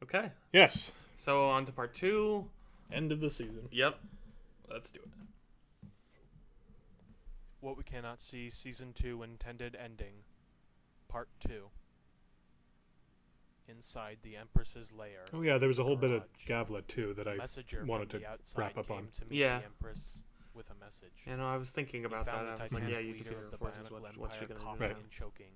Okay. Yes. So on to part 2. End of the season. Yep. Let's do it. What We Cannot See, Season 2 Intended Ending, Part 2. Inside the Empress's lair. Oh yeah, there was a whole bit of garage. Gavla too that I Messenger wanted from to the outside wrap up came on. to meet Yeah. the Empress with a message. You know, I was thinking about that. found I the was like, Titanic yeah, you leader defeated of her the forces. Bionicle What's she Empire gonna coughing do? Right. and choking.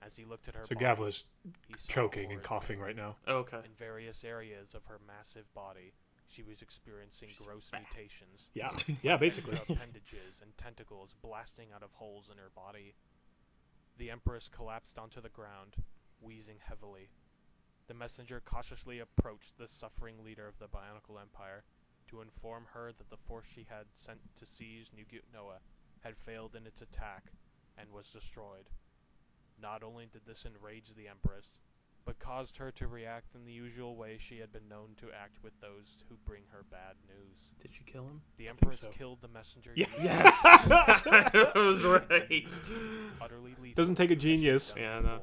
As he looked at her So body, Gavla's he saw choking and horrid coughing right now. Oh, okay. In various areas of her massive body, she was experiencing gross mutations. Yeah. Yeah, basically. Her appendages and tentacles blasting out of holes in her body. The Empress collapsed onto the ground, wheezing heavily. The messenger cautiously approached the suffering leader of the Bionicle Empire to inform her that the force she had sent to seize New Noah had failed in its attack and was destroyed. Not only did this enrage the Empress, but caused her to react in the usual way she had been known to act with those who bring her bad news. Did you kill him? The Empress so. killed the messenger. Yeah. Yes! I was right. Utterly lethal. Doesn't take a genius. Yeah, no.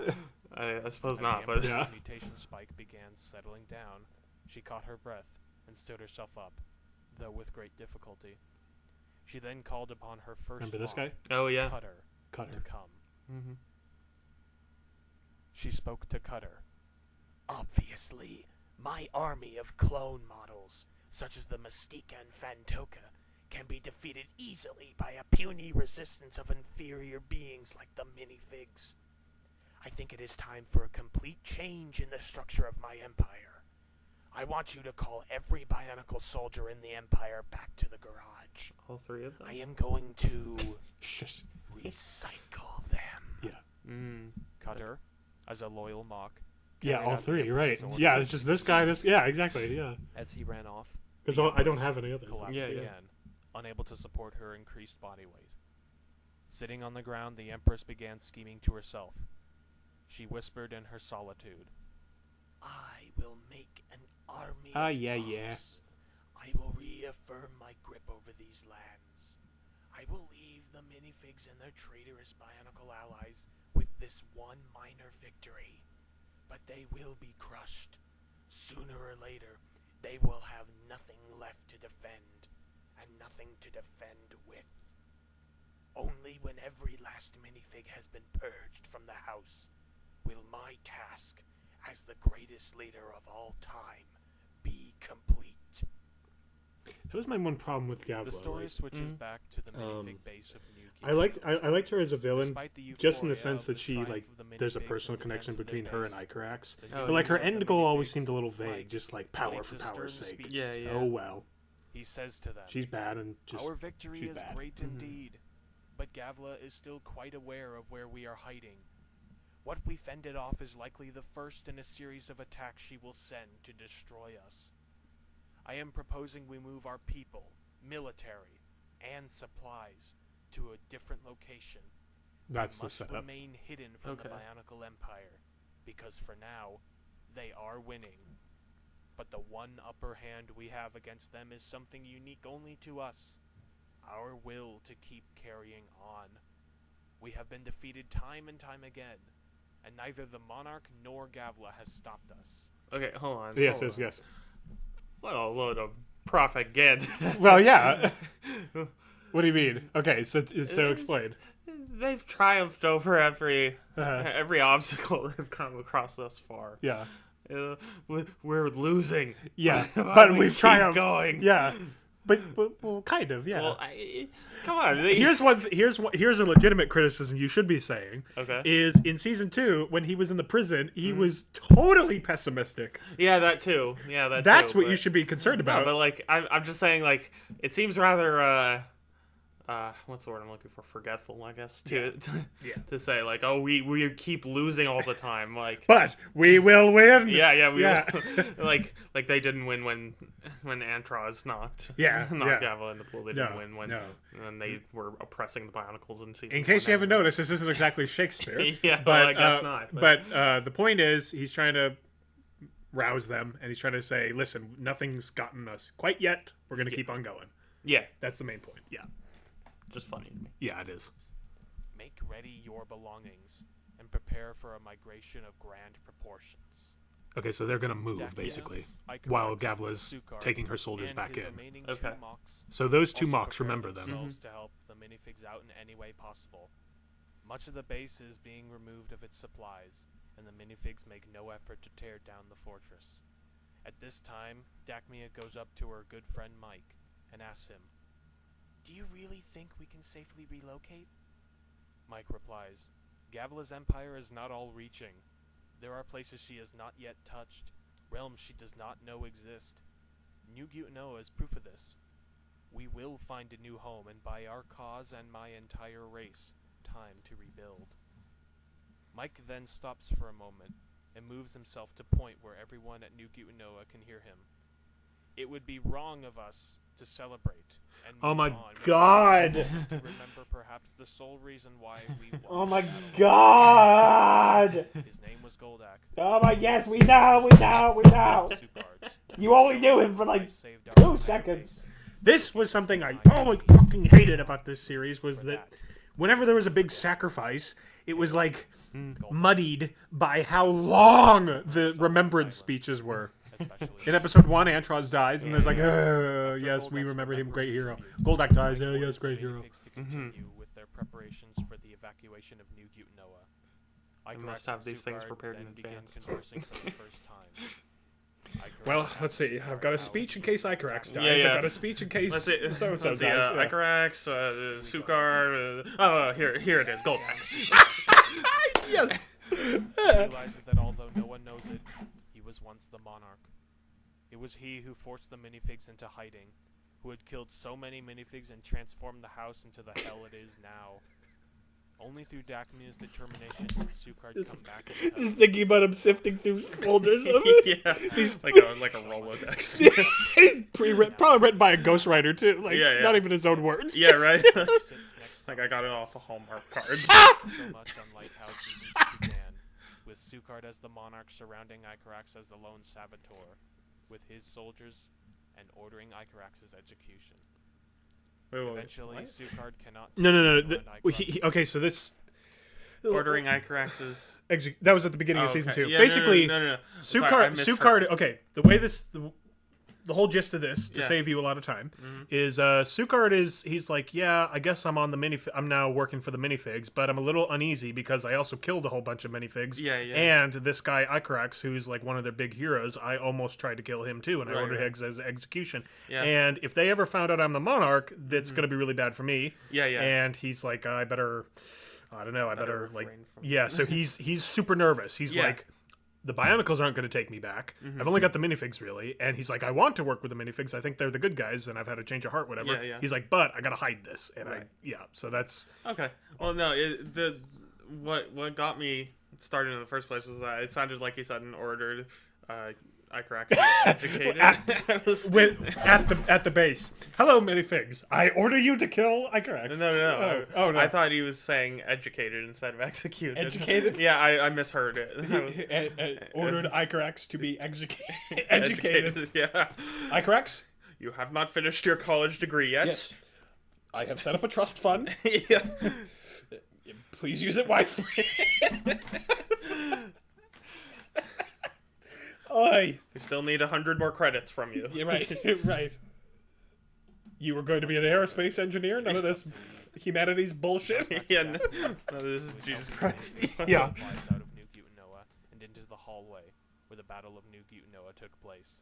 I suppose As not, the but... Empress's Yeah. mutation spike began settling down, she caught her breath and stood herself up, though with great difficulty. She then called upon her first Remember this lock, guy? Oh, yeah. Cutter, Cutter. to come. Mm-hmm. She spoke to Cutter. Obviously, my army of clone models, such as the Mystique and Fantoka, can be defeated easily by a puny resistance of inferior beings like the minifigs. I think it is time for a complete change in the structure of my empire. I want you to call every Bionicle soldier in the empire back to the garage. All 3 of them? I am going to Shush. recycle them. Yeah. Cutter, as a loyal mock, Yeah, carried all out the 3, right. Empress's orders. Yeah, it's just this guy, this... Yeah, exactly, yeah. As he ran off, Because the I don't Empress have any others. collapsed Yeah, yeah. again, unable to support her increased body weight. Sitting on the ground, the Empress began scheming to herself. She whispered in her solitude, I will make an army of monks. I will reaffirm my grip over these lands. I will leave the minifigs and their traitorous Bionicle allies with this one minor victory. But they will be crushed. Sooner or later, they will have nothing left to defend, and nothing to defend with. Only when every last minifig has been purged from the house will my task as the greatest leader of all time be complete. That was my one problem with Gavla. The story like, switches back to the minifig base of New I liked her as a villain, Despite the just in the euphoria sense of that the she, triumph like, of the there's a minifigs personal and connection defense of between their her and base, Icarax. the Oh, But, like, her hero of end the goal always minifigs, seemed a little vague, Mike, just, like, power makes for a power's stern sake. speech. Yeah, yeah. Oh, well. He says to them, She's bad and just... Our victory she's is bad. great indeed, but Gavla is still quite aware of where we are hiding. What we fended off is likely the first in a series of attacks she will send to destroy us. I am proposing we move our people, military, and supplies to a different location. That's They the must setup. remain hidden from Okay. the Bionicle Empire, because for now, they are winning. But the one upper hand we have against them is something unique only to us. Our will to keep carrying on. We have been defeated time and time again, and neither the Monarch nor Gavla has stopped us. Okay, hold on. Yes, hold yes, on. yes. What a load of propaganda. Well, yeah. What do you mean? Okay, so explain. They've triumphed over every Uh-huh. obstacle they've come across thus far. Yeah. We're losing. Yeah, Why but we we've keep triumphed. going. Yeah. But well, kind of, yeah. Well, come on. Here's a legitimate criticism you should be saying. Okay. Is in season 2 when he was in the prison, he was totally pessimistic. Yeah, that too. Yeah, That's too, what but- you should be concerned No, about. but like I'm just saying, like, it seems rather what's the word I'm looking for? Forgetful, I guess. To say like, oh, we keep losing all the time, like. But we will win. Yeah, we Yeah. like they didn't win when Antraz knocked Yeah, knocked yeah. Gavla in the pool. They didn't win when they were oppressing the Bionicles in season. In case 1. you haven't noticed, this isn't exactly Shakespeare. Yeah, but well, I guess not. But the point is, he's trying to rouse them, and he's trying to say, "Listen, nothing's gotten us quite yet. We're going to keep on going." Yeah, That's the main point. Yeah. just funny to me. Yeah, it is. Make ready your belongings, and prepare for a migration of grand proportions. Okay, so they're gonna move basically, while Gavla's taking her soldiers back in. Okay. So those two mocks, remember them. To help the minifigs out in any way possible. Much of the base is being removed of its supplies, and the minifigs make no effort to tear down the fortress. At this time, Dacmea goes up to her good friend Mike and asks him, "Do you really think we can safely relocate?" Mike replies, "Gavla's empire is not all-reaching. There are places she has not yet touched, realms she does not know exist. New Gutanoa is proof of this. We will find a new home, and by our cause and my entire race, time to rebuild." Mike then stops for a moment and moves himself to point where everyone at New Gutanoa can hear him. "It would be wrong of us to celebrate and Oh move my on God! to remember perhaps the sole reason why we won Oh the my battle." God! His name was Goldak. Oh my, yes, we know! Sukards. You only knew him for like I saved our 2 entire seconds. base. This was something I always fucking hated about this series, was that whenever there was a big sacrifice, it was like muddied by how long the remembrance speeches were. In episode 1, Antros dies, and there's like, yes, we remember him, great hero. Goldak dies, yes, great hero. To continue with their preparations for the evacuation of New Gutanoa. I must have these things prepared in advance. Conversing for the first time. Well, let's see. I've got a speech in case Icarax dies. Yeah. I've got a speech in case so-and-so Let's dies. see, Icarax, Sukar, here it is, Goldak. Yes! Realizes that although no one knows it, he was once the monarch. It was he who forced the minifigs into hiding, who had killed so many minifigs and transformed the house into the hell it is now. Only through Dacmea's determination did Sukard come back. Just thinking about him sifting through folders of it. Yeah, he's like a Rolodex. He's probably written by a ghostwriter, too. Like, Yeah. not even his own words. Yeah, right? Like, I got it off a Hallmark card. So much unlike how Siege began, with Sukard as the monarch surrounding Icarax as the lone saboteur, with his soldiers and ordering Icarax's execution. Wait, Eventually, what? Sukard cannot... No. Okay, so this... Ordering Icarax's... That was at the beginning of season 2. Yeah, Basically, no. Sorry, Sukard... Okay, the way this... The whole gist of this, to Yeah. save you a lot of time, is Sukard he's like, yeah, I guess I'm on the I'm now working for the minifigs, but I'm a little uneasy because I also killed a whole bunch of minifigs. Yeah. And this guy Icarax, who's like one of their big heroes, I almost tried to kill him too, and I ordered his execution. Yeah. And if they ever found out I'm the monarch, that's going to be really bad for me. Yeah. And he's like, I better like, refrain from- yeah. So he's super nervous. He's like, the Bionicles aren't going to take me back. I've only got the minifigs, really. And he's like, I want to work with the minifigs. I think they're the good guys, and I've had a change of heart, whatever. Yeah. He's like, but I got to hide this. And so that's... Okay. Well, no, what got me started in the first place was that it sounded like he suddenly ordered Icarax to be educated. at the base. Hello, minifigs. I order you to kill Icarax. No. Oh, no. I thought he was saying educated instead of executed. Educated? Yeah, I misheard it. Ordered Icarax to be educated. Yeah. Icarax? You have not finished your college degree yet. Yes. I have set up a trust fund. Yeah. Please use it wisely. Oi. We still need 100 more credits from you. You're right. Right. You were going to be an aerospace engineer? None of this humanities bullshit? Yeah, no, this is Jesus Christ. Yeah. Flies out of New Gutanoa and into the hallway where the Battle of New Gutanoa took place.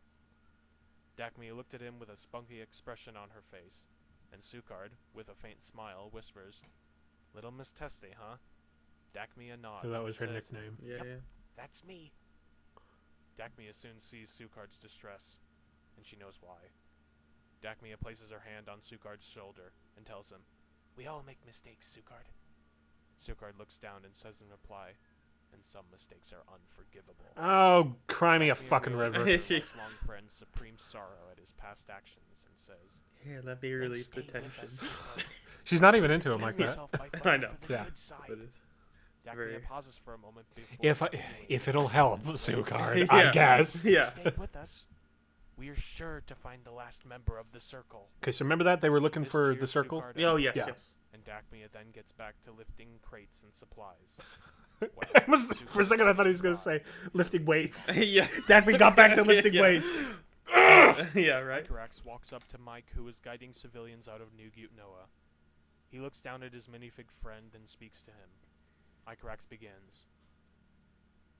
Dacmea looked at him with a spunky expression on her face, and Sukard, with a faint smile, whispers, "Little Miss Testy, huh?" Dacmea nods. So that was her and says, nickname. Yeah. "That's me." Dacmea soon sees Sukard's distress, and she knows why. Dacmea places her hand on Sukard's shoulder and tells him, "We all make mistakes, Sukard." Sukard looks down and says in reply, "And some mistakes are unforgivable." Oh, cry me a fucking river. Lifelong friend's supreme sorrow at his past actions and says, Here, let me relieve the tension. She's not even into him like that. I know. Yeah. But it's very... Dacmea pauses for a moment before... If it'll help, Sukard, Yeah. I guess. Yeah. Stay with us. We are sure to find the last member of the Circle. Okay, so remember that? They were looking This for cheers the circle? Sukard Oh, up, yes, Yeah. yes. And Dacmea then gets back to lifting crates and supplies. For a second, I thought he was going to say lifting weights. Yeah. Dagme got back to lifting Yeah. weights. Yeah, right. Icarax walks up to Mike, who is guiding civilians out of New Noah. He looks down at his minifig friend and speaks to him. Icarax begins.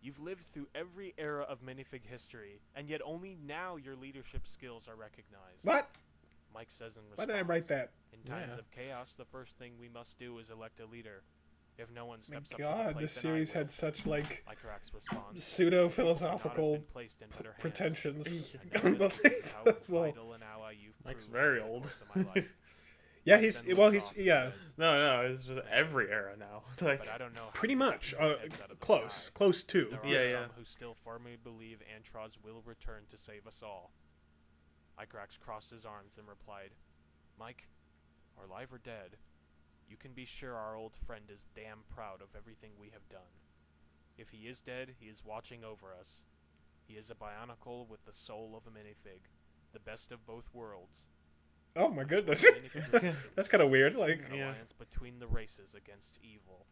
You've lived through every era of minifig history, and yet only now your leadership skills are recognized. What? Mike says in response. Why did I write that? In times Yeah. of chaos, the first thing we must do is elect a leader. If no one steps up to the God, plate, this then series I will. had such like Icarax responds. pseudo-philosophical Been placed in better hands. pretensions. And now that you see how Unbelievable. vital an ally you've Mike's proven very over the old. course of my life. Yeah, Mike he's then well, looks he's off and yeah, says, No, it's just every era now. Like, but I don't know how pretty to much. get these heads out of the Close, sky. close to. There are Yeah, yeah. some who still firmly believe Antros will return to save us all. Icarax crossed his arms and replied, Mike, or alive or dead, you can be sure our old friend is damn proud of everything we have done. If he is dead, he is watching over us. He is a bionicle with the soul of a minifig, the best of both worlds. Oh my goodness, Minifig resistance that's kind of weird. Like, an Yeah. alliance between the races against evil.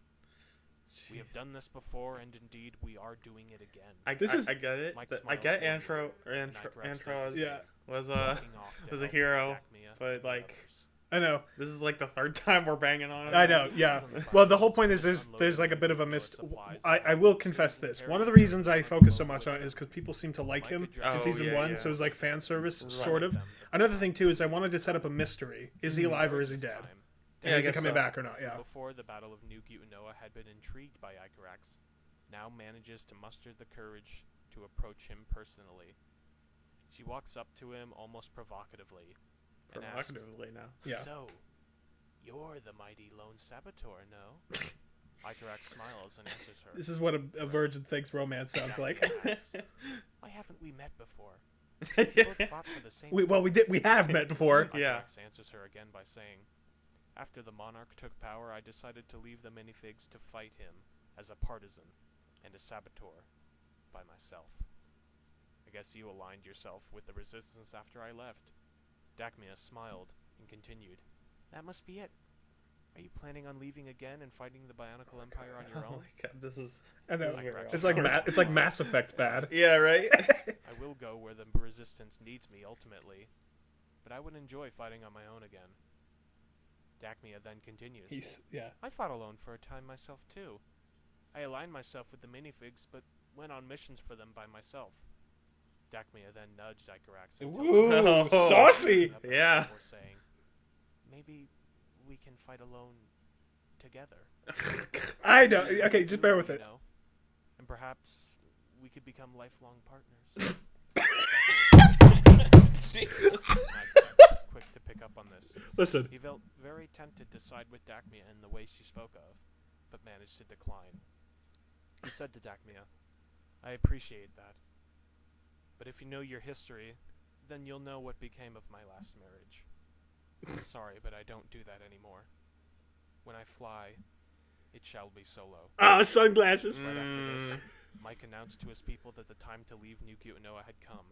We have done this before, and indeed we are doing it again. I This is- get it. Mike I smiles get warmly, and Icarax Antros Yeah. was walking off to was a help hero, Dacmea but, and the like, others. I know. this is like the third time we're banging on it. I know, yeah. Well, the whole point is there's like a bit of a mist. I will confess this. One of the reasons I focus so much on it is because people seem to like him in Oh, season yeah, 1, yeah. so it's like fan service, Right. sort of. Another thing too is I wanted to set up a mystery: is he alive or is he This dead? time, Yeah, I Is he guess coming so. back or not? Yeah. Before the Battle of New Noah had been intrigued by Icarax, now manages to muster the courage to approach him personally. She walks up to him almost provocatively and asks, Provocatively now. Yeah. So, you're the mighty lone saboteur, no? Icarax smiles and answers her. This is what a virgin thinks romance sounds like. Why haven't we met before? We both fought for the same We have met before. Yeah. Icarax answers her again by saying, after the monarch took power, I decided to leave the minifigs to fight him as a partisan and a saboteur by myself. I guess you aligned yourself with the resistance after I left. Dacmea smiled and continued, that must be it. Are you planning on leaving again and fighting the Bionicle Empire on your Oh own? my god, this is. I know. this is very It's like awkward. it's like Mass Effect bad. Yeah, right. I will go where the resistance needs me ultimately, but I would enjoy fighting on my own again. Dacmea then continues. Yeah. I fought alone for a time myself too. I aligned myself with the minifigs, but went on missions for them by myself. Dacmea then nudged Icarax Ooh, Oh. saucy. Yeah. before saying, maybe we can fight alone together. I know. Okay, just bear with You it. know? And perhaps we could become lifelong partners. Icarax was quick to pick up on this. Listen. He felt very tempted to side with Dacmea in the way she spoke of, but managed to decline. He said to Dacmea, I appreciate that. But if you know your history, then you'll know what became of my last marriage. I'm sorry, but I don't do that anymore. When I fly, it shall be solo. Oh, sunglasses. Right after this, Mike announced to his people that the time to leave New Noah had come,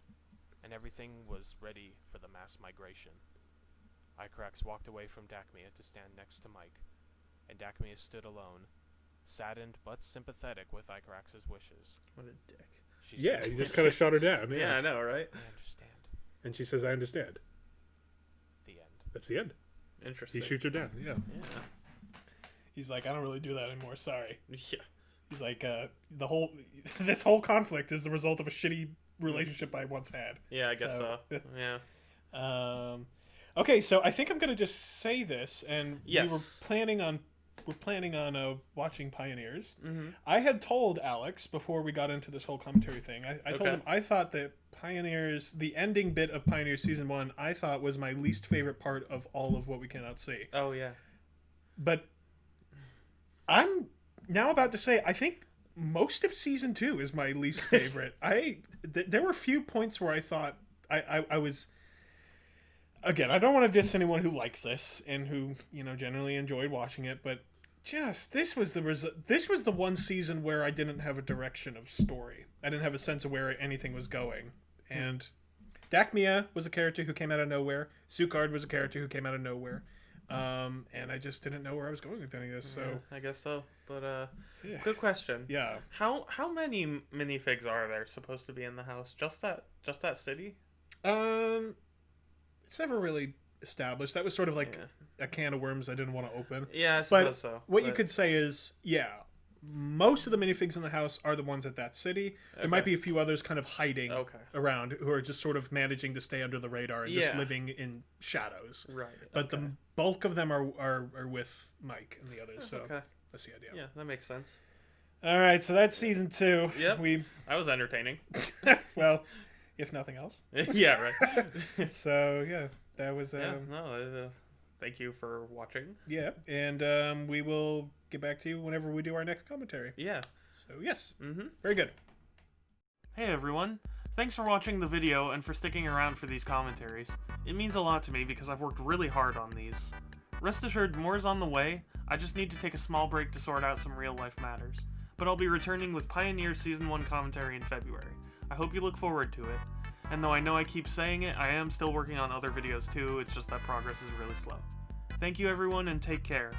and everything was ready for the mass migration. Icarax walked away from Dacmea to stand next to Mike, and Dacmea stood alone, saddened but sympathetic with Icarax's wishes. What a dick. She Yeah, said, he just kind of shot her down. Yeah, Yeah. I know, right? I understand. And she says, I understand. The end. That's the end. Interesting. He shoots her down. Yeah. Yeah. He's like, I don't really do that anymore. Sorry. Yeah. He's like, this whole conflict is the result of a shitty relationship I once had. Yeah, I guess so. So- Yeah. Okay, so I think I'm gonna just say this, and Yes. we were planning on watching Pioneers. Mm-hmm. I had told Alex before we got into this whole commentary thing. I told Okay. him I thought that Pioneers, the ending bit of Pioneers season 1, I thought was my least favorite part of all of What We Cannot See. Oh yeah. But I'm now about to say I think most of season 2 is my least favorite. There were a few points where I thought I was. Again, I don't want to diss anyone who likes this and who generally enjoyed watching it, but just this was the one season where I didn't have a direction of story. I didn't have a sense of where anything was going, and Dacmea was a character who came out of nowhere. Sukard was a character who came out of nowhere. And I just didn't know where I was going with any of this. So I guess so. But yeah. quick question. Yeah. How many minifigs are there supposed to be in the house? Just that city? It's never really established. That was sort of like a can of worms I didn't want to open. Yeah, I suppose so. What you could say is, most of the minifigs in the house are the ones at that city. There might be a few others kind of hiding around who are just sort of managing to stay under the radar and just living in shadows. Right. But the bulk of them are with Mike and the others. So that's the idea. Yeah, that makes sense. All right, so that's season 2. Yep. I was entertaining. Well, if nothing else. Yeah, right. So yeah, that was. Thank you for watching. Yeah, and we will get back to you whenever we do our next commentary. Yeah. So yes. Mm-hmm. Very good. Hey everyone. Thanks for watching the video and for sticking around for these commentaries. It means a lot to me because I've worked really hard on these. Rest assured, more is on the way. I just need to take a small break to sort out some real life matters. But I'll be returning with Pioneer Season 1 commentary in February. I hope you look forward to it. And though I know I keep saying it, I am still working on other videos too, it's just that progress is really slow. Thank you everyone and take care.